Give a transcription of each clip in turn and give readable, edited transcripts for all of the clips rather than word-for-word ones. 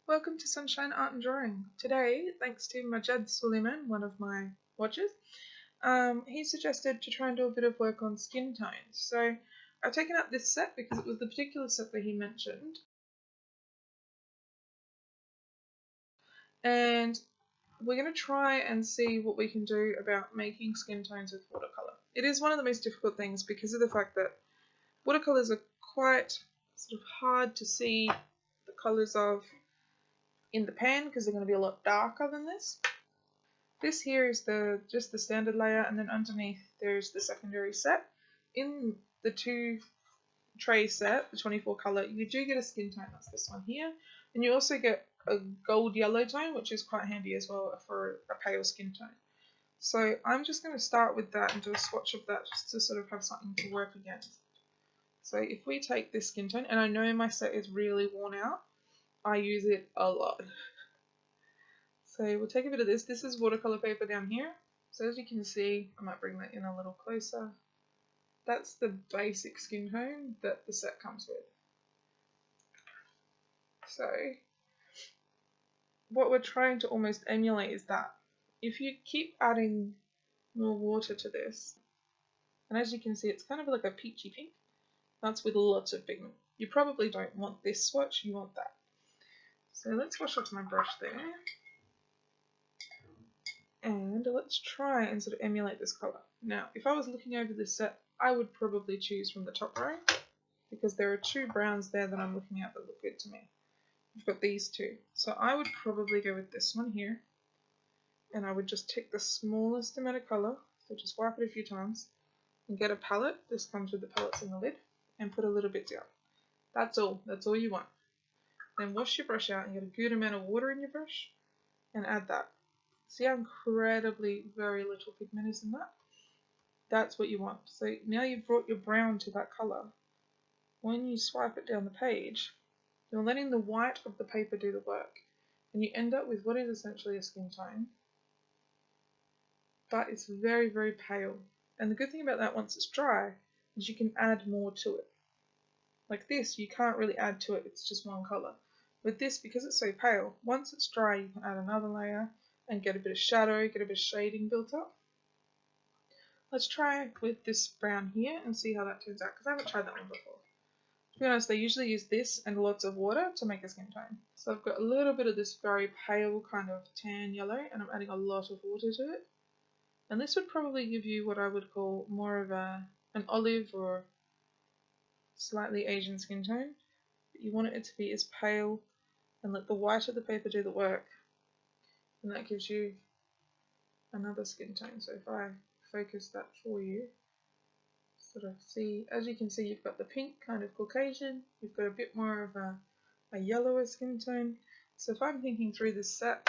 Welcome to Sunshine Art and Drawing. Today, thanks to Majed Sueliman, one of my watchers, he suggested to try and do a bit of work on skin tones. So I've taken up this set because it was the particular set that he mentioned. And we're going to try and see what we can do about making skin tones with watercolour. It is one of the most difficult things because of the fact that watercolours are quite sort of hard to see the colours of in the pan because they're going to be a lot darker than this. This here is just the standard layer, and then underneath there's the secondary set. In the 2-tray set, the 24 colour, you do get a skin tone, that's this one here, and you also get a gold yellow tone, which is quite handy as well for a pale skin tone. So I'm just going to start with that and do a swatch of that just to sort of have something to work against. So if we take this skin tone, and I know my set is really worn out, I use it a lot. So we'll take a bit of this. This is watercolor paper down here. So as you can see, I might bring that in a little closer. That's the basic skin tone that the set comes with. So what we're trying to almost emulate is that. If you keep adding more water to this, and as you can see, it's kind of like a peachy pink. That's with lots of pigment. You probably don't want this swatch, you want that. So let's wash off my brush there. And let's try and sort of emulate this colour. Now, if I was looking over this set, I would probably choose from the top row because there are 2 browns there that I'm looking at that look good to me. I've got these 2. So I would probably go with this one here, and I would just take the smallest amount of colour, so just wipe it a few times, and get a palette. This comes with the palettes in the lid, and put a little bit down. That's all you want. Then wash your brush out and get a good amount of water in your brush, and add that. See how incredibly very little pigment is in that? That's what you want. So now you've brought your brown to that colour. When you swipe it down the page, you're letting the white of the paper do the work. And you end up with what is essentially a skin tone. But it's very, very pale. And the good thing about that once it's dry is you can add more to it. Like this, you can't really add to it, it's just one colour. With this, because it's so pale, once it's dry you can add another layer and get a bit of shadow, get a bit of shading built up. Let's try with this brown here and see how that turns out, because I haven't tried that one before. To be honest, they usually use this and lots of water to make a skin tone. So I've got a little bit of this very pale kind of tan yellow, and I'm adding a lot of water to it. And this would probably give you what I would call more of an olive or slightly Asian skin tone. But you want it to be as pale and let the white of the paper do the work. And that gives you another skin tone. So if I focus that for you, sort of see, as you can see, you've got the pink kind of Caucasian, you've got a bit more of a yellower skin tone. So if I'm thinking through this set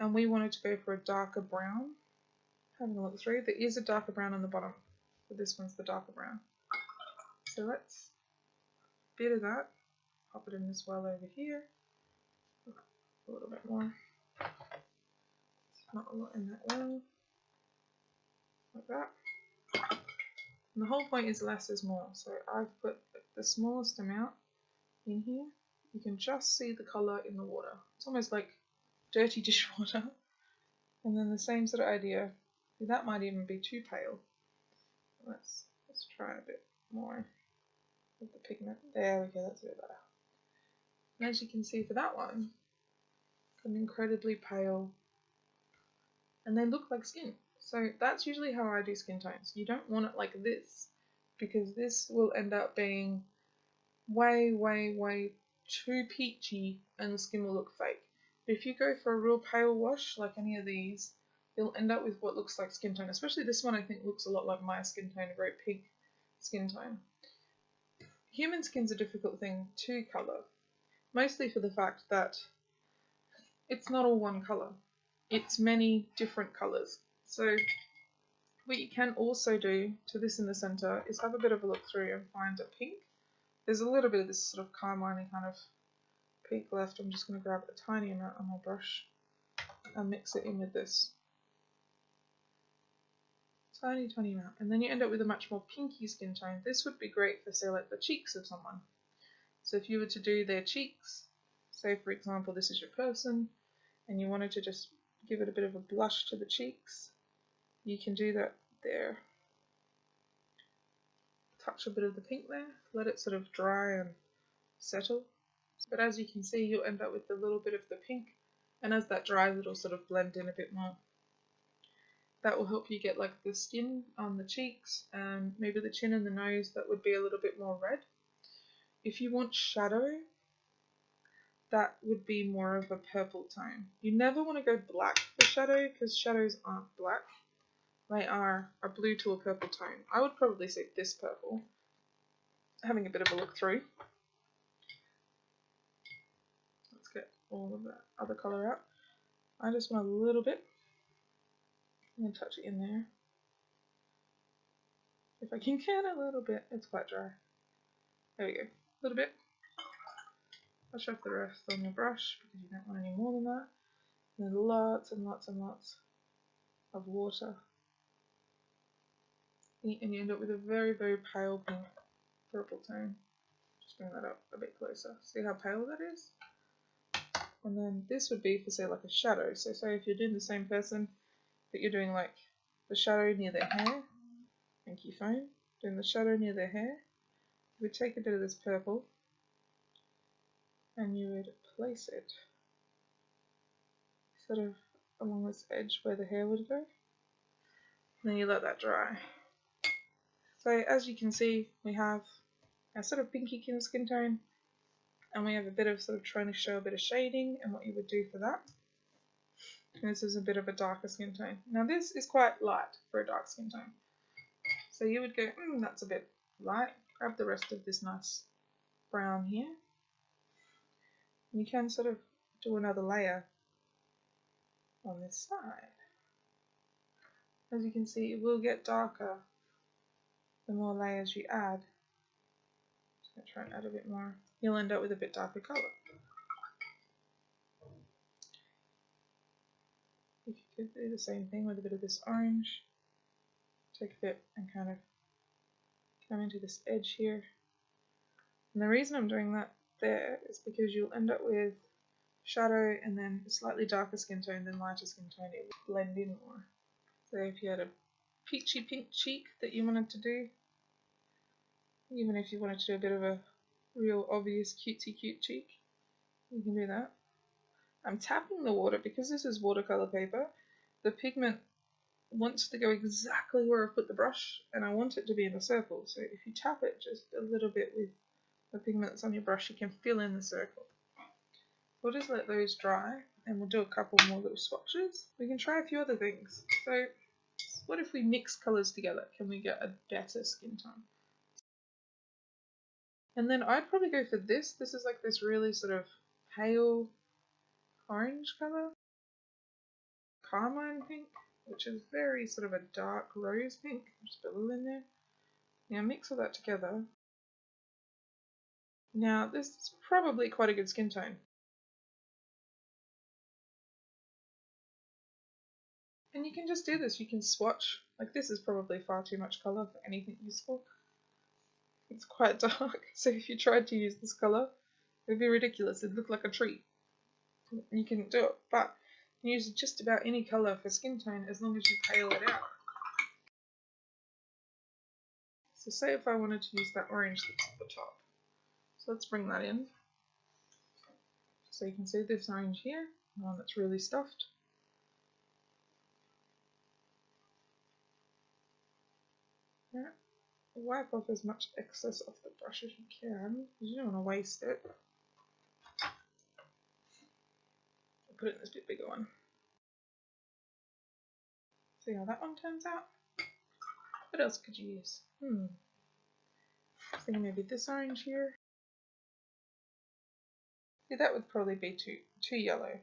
and we wanted to go for a darker brown, having a look through, there is a darker brown on the bottom, but this one's the darker brown. So let's bit of that, pop it in as well over here. A little bit more. Not a lot in that one. Like that. And the whole point is less is more. So I've put the smallest amount in here. You can just see the colour in the water. It's almost like dirty dishwater. And then the same sort of idea. That might even be too pale. Let's try a bit more with the pigment. There we go, that's a bit better. And as you can see for that one, an incredibly pale, and they look like skin. So that's usually how I do skin tones. You don't want it like this, because this will end up being way, way, way too peachy and the skin will look fake. But if you go for a real pale wash, like any of these, you'll end up with what looks like skin tone. Especially this one I think looks a lot like my skin tone, a very pink skin tone. Human skin's a difficult thing to colour, mostly for the fact that it's not all one colour. It's many different colours. So what you can also do to this in the centre is have a bit of a look through and find a pink. There's a little bit of this sort of carmine kind of pink left. I'm just going to grab a tiny amount on my brush and mix it in with this. Tiny, tiny amount. And then you end up with a much more pinky skin tone. This would be great for, say, like the cheeks of someone. So if you were to do their cheeks, say for example this is your person and you wanted to just give it a bit of a blush to the cheeks, you can do that there. Touch a bit of the pink there, let it sort of dry and settle. But as you can see, you'll end up with a little bit of the pink, and as that dries it'll sort of blend in a bit more. That will help you get like the skin on the cheeks and maybe the chin and the nose that would be a little bit more red. If you want shadow, that would be more of a purple tone. You never want to go black for shadow because shadows aren't black. They are a blue to a purple tone. I would probably say this purple. Having a bit of a look through. Let's get all of that other colour out. I just want a little bit. I'm going to touch it in there. If I can get a little bit, it's quite dry. There we go, a little bit. Brush off the rest on your brush because you don't want any more than that. And then lots and lots and lots of water. And you end up with a very, very pale pink purple tone. Just bring that up a bit closer. See how pale that is? And then this would be for say like a shadow. So say if you're doing the same person, but you're doing like the shadow near their hair. Thank you, phone. Doing the shadow near their hair. You would take a bit of this purple and you would place it sort of along this edge where the hair would go. And then you let that dry. So as you can see, we have a sort of pinky skin tone, and we have a bit of sort of trying to show a bit of shading and what you would do for that. And this is a bit of a darker skin tone. Now this is quite light for a dark skin tone. So you would go, that's a bit light. Grab the rest of this nice brown here. And you can sort of do another layer on this side. As you can see, it will get darker the more layers you add. Just going to try and add a bit more. You'll end up with a bit darker colour. You could do the same thing with a bit of this orange. Take a bit and kind of come into this edge here. And the reason I'm doing that there is because you'll end up with shadow and then a slightly darker skin tone than lighter skin tone. It will blend in more. So if you had a peachy pink cheek that you wanted to do, even if you wanted to do a bit of a real obvious cutesy cute cheek, you can do that. I'm tapping the water because this is watercolor paper. The pigment wants to go exactly where I put the brush, and I want it to be in a circle. So if you tap it just a little bit with the pigment that's on your brush, you can fill in the circle. We'll just let those dry, and we'll do a couple more little swatches. We can try a few other things. So what if we mix colours together? Can we get a better skin tone? And then I'd probably go for this. This is like this really sort of pale orange colour. Carmine pink, which is very sort of a dark rose pink. Just put a little in there. Now mix all that together. Now this is probably quite a good skin tone. And you can just do this. You can swatch. Like this is probably far too much colour for anything useful. It's quite dark, so if you tried to use this colour, it would be ridiculous. It'd look like a tree. You can do it, but you can use just about any colour for skin tone as long as you pale it out. So say if I wanted to use that orange that's at the top. So let's bring that in. So you can see this orange here, the one that's really stuffed. Yeah. Wipe off as much excess off the brush as you can, because you don't want to waste it. I'll put it in this bit bigger one. See how that one turns out? What else could you use? I think maybe this orange here. See, that would probably be too yellow.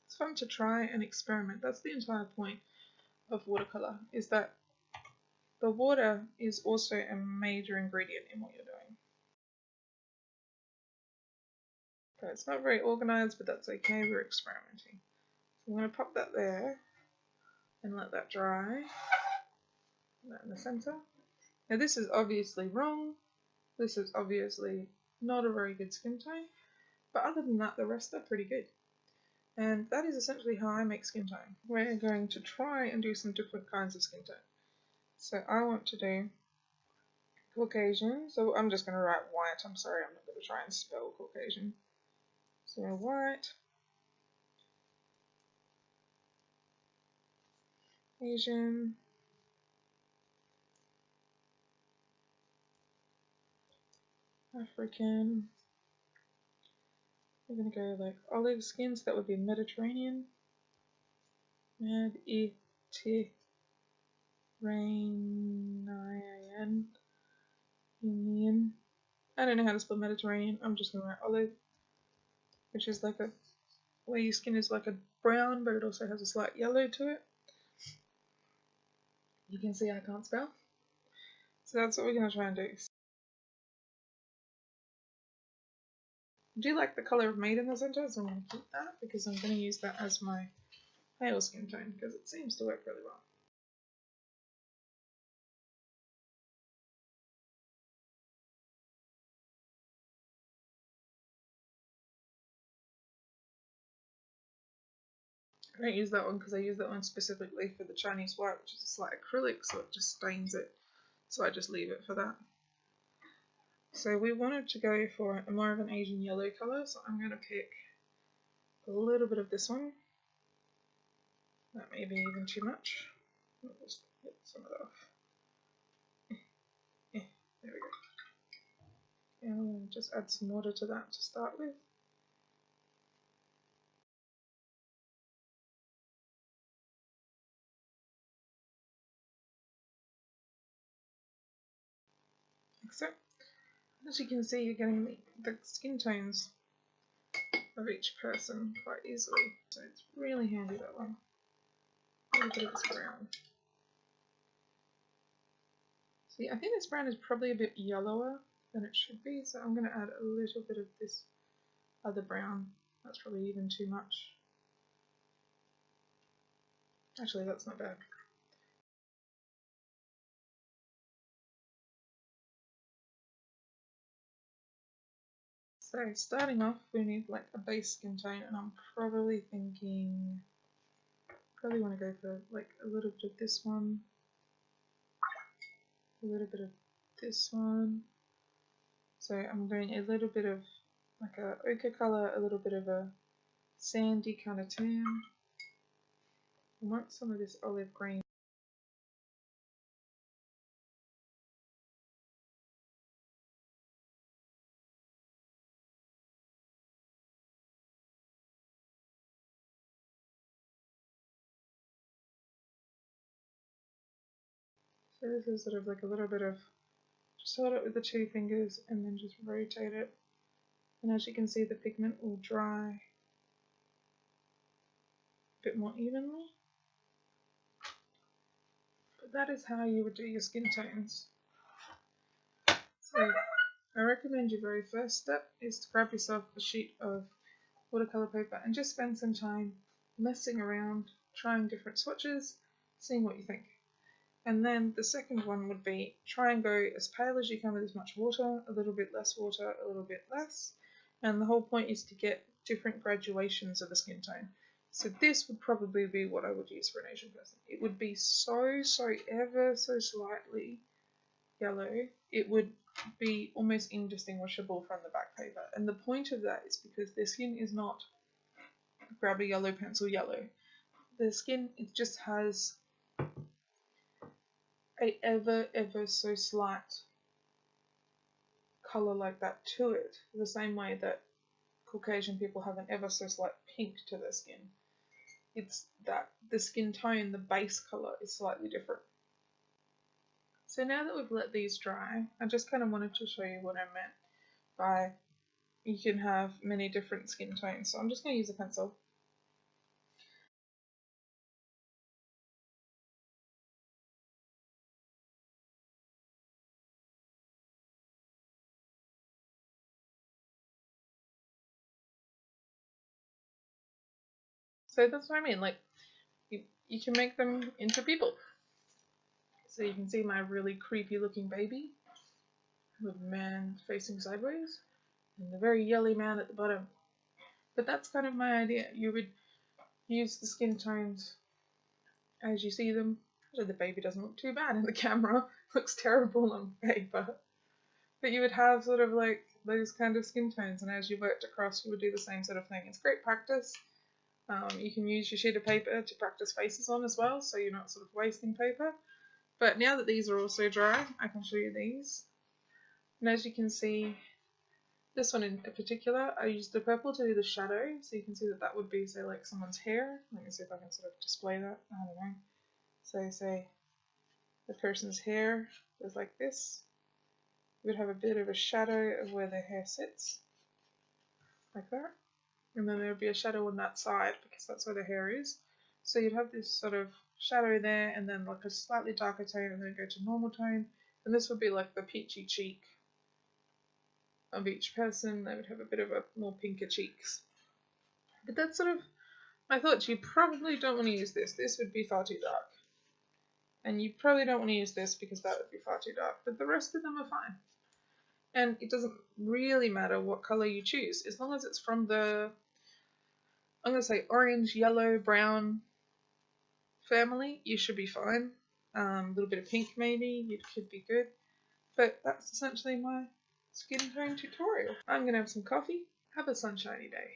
It's fun to try and experiment. That's the entire point of watercolor, is that the water is also a major ingredient in what you're doing. Okay, it's not very organized, but that's okay, we're experimenting. So I'm going to pop that there and let that dry. in the center. Now this is obviously wrong. This is obviously not a very good skin tone, but other than that, the rest are pretty good. And that is essentially how I make skin tone. We're going to try and do some different kinds of skin tone. So I want to do Caucasian, so I'm just going to write white. I'm sorry, I'm not going to try and spell Caucasian. So white, Asian, African. We're going to go like olive skin, so that would be Mediterranean. Mediterranean. Indian. I don't know how to spell Mediterranean. I'm just going to write olive, which is like a where your skin is like a brown, but it also has a slight yellow to it. You can see I can't spell. So that's what we're going to try and do. I do like the colour of Majed in the centre, so I'm going to keep that because I'm going to use that as my pale skin tone because it seems to work really well. I don't use that one because I use that one specifically for the Chinese white, which is a slight acrylic, so it just stains it. So I just leave it for that. So we wanted to go for a more of an Asian yellow colour, so I'm going to pick a little bit of this one. That may be even too much. I'll just get some of that off. There we go. And we'll just add some water to that to start with. Like so. As you can see, you're getting the skin tones of each person quite easily. So it's really handy, that one. A little bit of this brown. See, I think this brown is probably a bit yellower than it should be, so I'm going to add a little bit of this other brown. That's probably even too much. Actually, that's not bad. So starting off, we need like a base skin tone, and I'm probably thinking, probably want to go for like a little bit of this one, a little bit of this one. So I'm doing a little bit of like a ochre colour, a little bit of a sandy kind of tan. I want some of this olive green. So this is sort of like a little bit of, just hold it with the two fingers and then just rotate it. And as you can see, the pigment will dry a bit more evenly. But that is how you would do your skin tones. So I recommend your very first step is to grab yourself a sheet of watercolor paper and just spend some time messing around, trying different swatches, seeing what you think. And then the second one would be try and go as pale as you can with as much water, a little bit less water, a little bit less. And the whole point is to get different graduations of a skin tone. So this would probably be what I would use for an Asian person. It would be so ever so slightly yellow. It would be almost indistinguishable from the back paper. And the point of that is because their skin is not grab a yellow pencil yellow. The skin, it just has a ever so slight colour like that to it, the same way that Caucasian people have an ever so slight pink to their skin. It's that the skin tone, the base colour, is slightly different. So now that we've let these dry, I just kind of wanted to show you what I meant by you can have many different skin tones. So I'm just going to use a pencil. So that's what I mean, like you can make them into people. So you can see my really creepy looking baby with a man facing sideways and the very yelly man at the bottom. But that's kind of my idea. You would use the skin tones as you see them. Actually, the baby doesn't look too bad in the camera. Looks terrible on paper. But you would have sort of like those kind of skin tones, and as you worked across, you would do the same sort of thing. It's great practice. You can use your sheet of paper to practice faces on as well, so you're not sort of wasting paper. But now that these are also dry, I can show you these. And as you can see, this one in particular, I used the purple to do the shadow, so you can see that that would be, say, like someone's hair. Let me see if I can sort of display that. I don't know. So, say, the person's hair is like this. You would have a bit of a shadow of where their hair sits, like that. And then there would be a shadow on that side, because that's where the hair is. So you'd have this sort of shadow there, and then like a slightly darker tone, and then go to normal tone. And this would be like the peachy cheek of each person. They would have a bit of a more pinker cheeks. But that's sort of my thoughts. You probably don't want to use this. This would be far too dark. And you probably don't want to use this because that would be far too dark. But the rest of them are fine. And it doesn't really matter what color you choose. As long as it's from the, I'm going to say orange, yellow, brown family, you should be fine. A little bit of pink maybe, you could be good. But that's essentially my skin tone tutorial. I'm going to have some coffee. Have a sunshiny day.